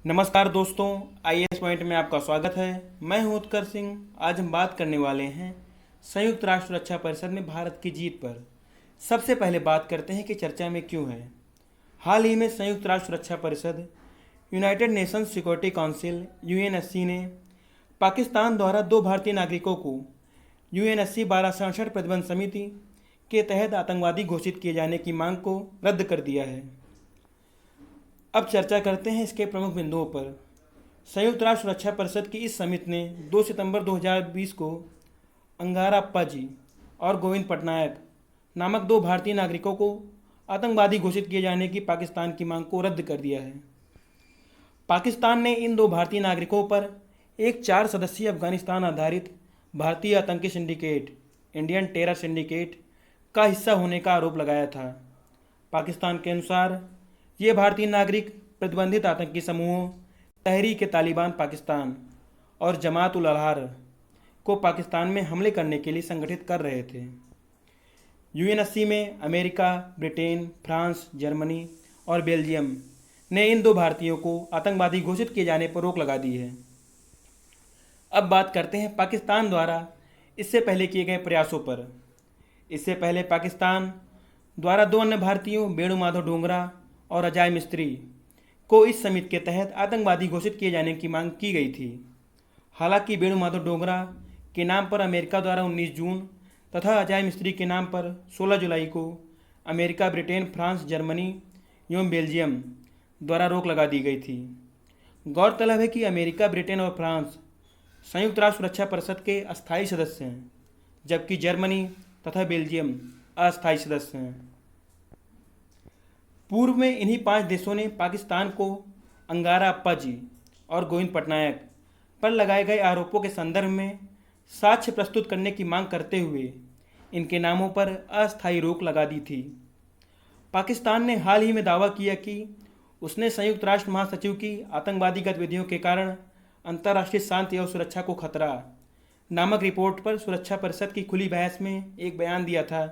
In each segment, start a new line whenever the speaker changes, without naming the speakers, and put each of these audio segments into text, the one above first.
नमस्कार दोस्तों, IAS point में आपका स्वागत है। मैं हूं उत्कर्ष सिंह। आज हम बात करने वाले हैं संयुक्त राष्ट्र सुरक्षा परिषद में भारत की जीत पर। सबसे पहले बात करते हैं कि चर्चा में क्यों है। हाल ही में संयुक्त राष्ट्र सुरक्षा परिषद United Nations security council UNSC ने पाकिस्तान द्वारा दो भारतीय नागरिकों को यूएनएससी 1267 प्रतिबंध समिति के तहत आतंकवादी घोषित किए जाने की मांग को रद्द कर दिया है। अब चर्चा करते हैं इसके प्रमुख बिंदुओं पर। संयुक्त राष्ट्र सुरक्षा परिषद की इस समिति ने 2 सितंबर 2020 को अंगारा अप्पाजी और गोविंद पटनायक नामक दो भारतीय नागरिकों को आतंकवादी घोषित किए जाने की पाकिस्तान की मांग को रद्द कर दिया है। पाकिस्तान ने इन दो भारतीय नागरिकों पर एक 4 सदस्यीय अफगानिस्तान आधारित भारतीय आतंकी सिंडिकेट इंडियन टेरर सिंडिकेट का हिस्सा होने का आरोप लगाया था। पाकिस्तान के अनुसार ये भारतीय नागरिक प्रतिबंधित आतंकी समूहों तहरीक-ए-तालिबान पाकिस्तान और जमात-उल-अहरार को पाकिस्तान में हमले करने के लिए संगठित कर रहे थे। यूएनएससी में अमेरिका, ब्रिटेन, फ्रांस, जर्मनी और बेल्जियम ने इन दो भारतीयों को आतंकवादी घोषित किए जाने पर रोक लगा दी है। अब बात करते हैं पाकिस्तान द्वारा इससे पहले किए गए प्रयासों पर। इससे पहले पाकिस्तान द्वारा दो अन्य भारतीयों वेणुमाधव डोगरा और अजय मिस्त्री को इस समिति के तहत आतंकवादी घोषित किए जाने की मांग की गई थी। हालांकि वेणुमाधव डोगरा के नाम पर अमेरिका द्वारा 19 जून तथा अजय मिस्त्री के नाम पर 16 जुलाई को अमेरिका, ब्रिटेन, फ्रांस, जर्मनी एवं बेल्जियम द्वारा रोक लगा दी गई थी। गौरतलब है कि अमेरिका, ब्रिटेन और फ्रांस संयुक्त राष्ट्र सुरक्षा परिषद के अस्थायी सदस्य हैं, जबकि जर्मनी तथा बेल्जियम अस्थायी सदस्य हैं। पूर्व में इन्हीं 5 देशों ने पाकिस्तान को अंगारा अप्पाजी और गोविंद पटनायक पर लगाए गए आरोपों के संदर्भ में साक्ष्य प्रस्तुत करने की मांग करते हुए इनके नामों पर अस्थायी रोक लगा दी थी। पाकिस्तान ने हाल ही में दावा किया कि उसने संयुक्त राष्ट्र महासचिव की आतंकवादी गतिविधियों के कारण अंतर्राष्ट्रीय शांति और सुरक्षा को खतरा नामक रिपोर्ट पर सुरक्षा परिषद की खुली बहस में एक बयान दिया था,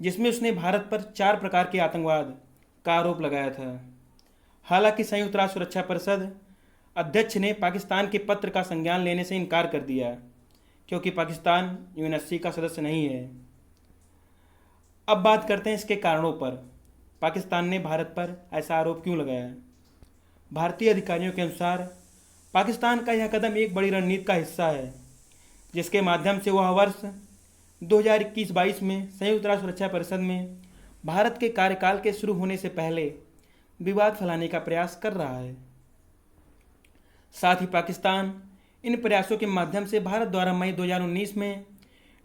जिसमें उसने भारत पर 4 प्रकार के आतंकवाद का आरोप लगाया था। हालांकि संयुक्त राष्ट्र सुरक्षा परिषद अध्यक्ष ने पाकिस्तान के पत्र का संज्ञान लेने से इनकार कर दिया, क्योंकि पाकिस्तान यूएनएससी का सदस्य नहीं है। अब बात करते हैं इसके कारणों पर। पाकिस्तान ने भारत पर ऐसा आरोप क्यों लगाया। भारतीय अधिकारियों के अनुसार पाकिस्तान का यह कदम एक बड़ी रणनीति का हिस्सा है, जिसके माध्यम से वह वर्ष 2021-22 में संयुक्त राष्ट्र सुरक्षा परिषद में भारत के कार्यकाल के शुरू होने से पहले विवाद फैलाने का प्रयास कर रहा है। साथ ही पाकिस्तान इन प्रयासों के माध्यम से भारत द्वारा मई 2019 में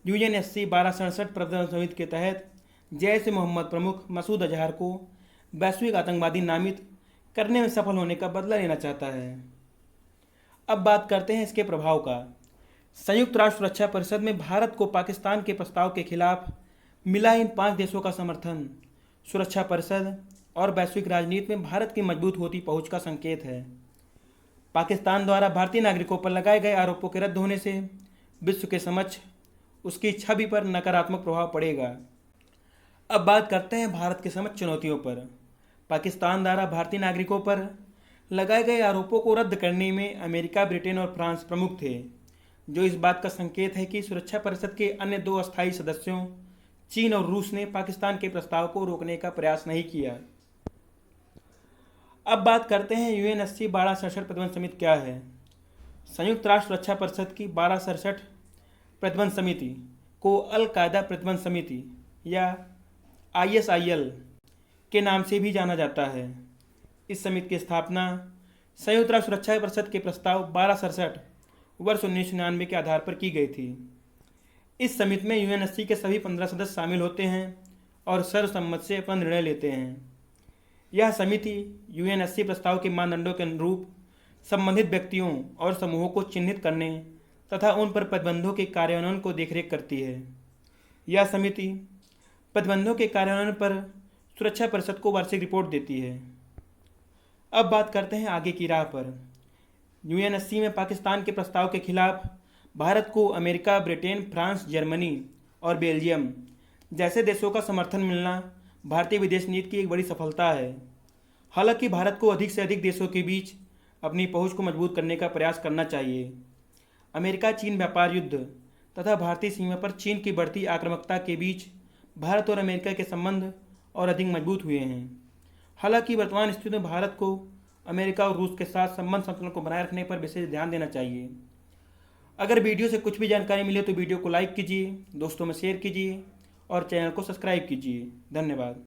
यूएनएससी 1267 प्रतिबंध समिति के तहत जैश ए मोहम्मद प्रमुख मसूद अजहर को वैश्विक आतंकवादी नामित करने में सफल होने का बदला लेना चाहता है। अब बात करते हैं इसके प्रभाव का। संयुक्त राष्ट्र सुरक्षा परिषद में भारत को पाकिस्तान के प्रस्ताव के खिलाफ मिला इन 5 देशों का समर्थन सुरक्षा परिषद और वैश्विक राजनीति में भारत की मजबूत होती पहुंच का संकेत है। पाकिस्तान द्वारा भारतीय नागरिकों पर लगाए गए आरोपों के रद्द होने से विश्व के समक्ष उसकी छवि पर नकारात्मक प्रभाव पड़ेगा। अब बात करते हैं भारत के समक्ष चुनौतियों पर। पाकिस्तान द्वारा भारतीय नागरिकों पर लगाए गए आरोपों को रद्द करने में अमेरिका, ब्रिटेन और फ्रांस प्रमुख थे, जो इस बात का संकेत है कि सुरक्षा परिषद के अन्य 2 अस्थायी सदस्यों चीन और रूस ने पाकिस्तान के प्रस्ताव को रोकने का प्रयास नहीं किया। अब बात करते हैं यूएनएससी 1267 प्रतिबंध समिति क्या है। संयुक्त राष्ट्र सुरक्षा परिषद की 1267 प्रतिबंध समिति को अल कायदा प्रतिबंध समिति या ISIL के नाम से भी जाना जाता है। इस समिति की स्थापना संयुक्त राष्ट्र सुरक्षा परिषद के प्रस्ताव 1267 वर्ष 1999 के आधार पर की गई थी। इस समिति में यूएनएससी के सभी 15 सदस्य शामिल होते हैं और सर्वसम्मति से अपना निर्णय लेते हैं। यह समिति यूएनएससी प्रस्ताव के मानदंडों के अनुरूप संबंधित व्यक्तियों और समूहों को चिन्हित करने तथा उन पर प्रतिबंधों के कार्यान्वयन को देखरेख करती है। यह समिति प्रतिबंधों के कार्यान्वयन पर सुरक्षा परिषद को वार्षिक रिपोर्ट देती है। अब बात करते हैं आगे की राह पर। यूएनएससी में पाकिस्तान के प्रस्ताव के खिलाफ भारत को अमेरिका, ब्रिटेन, फ्रांस, जर्मनी और बेल्जियम जैसे देशों का समर्थन मिलना भारतीय विदेश नीति की एक बड़ी सफलता है। हालांकि भारत को अधिक से अधिक देशों के बीच अपनी पहुंच को मजबूत करने का प्रयास करना चाहिए। अमेरिका चीन व्यापार युद्ध तथा भारतीय सीमा पर चीन की बढ़ती आक्रामकता के बीच भारत और अमेरिका के संबंध और अधिक मजबूत हुए हैं। हालांकि वर्तमान स्थिति में भारत को अमेरिका और रूस के साथ संबंध संतुलन को बनाए रखने पर विशेष ध्यान देना चाहिए। अगर वीडियो से कुछ भी जानकारी मिले तो वीडियो को लाइक कीजिए, दोस्तों में शेयर कीजिए और चैनल को सब्सक्राइब कीजिए। धन्यवाद।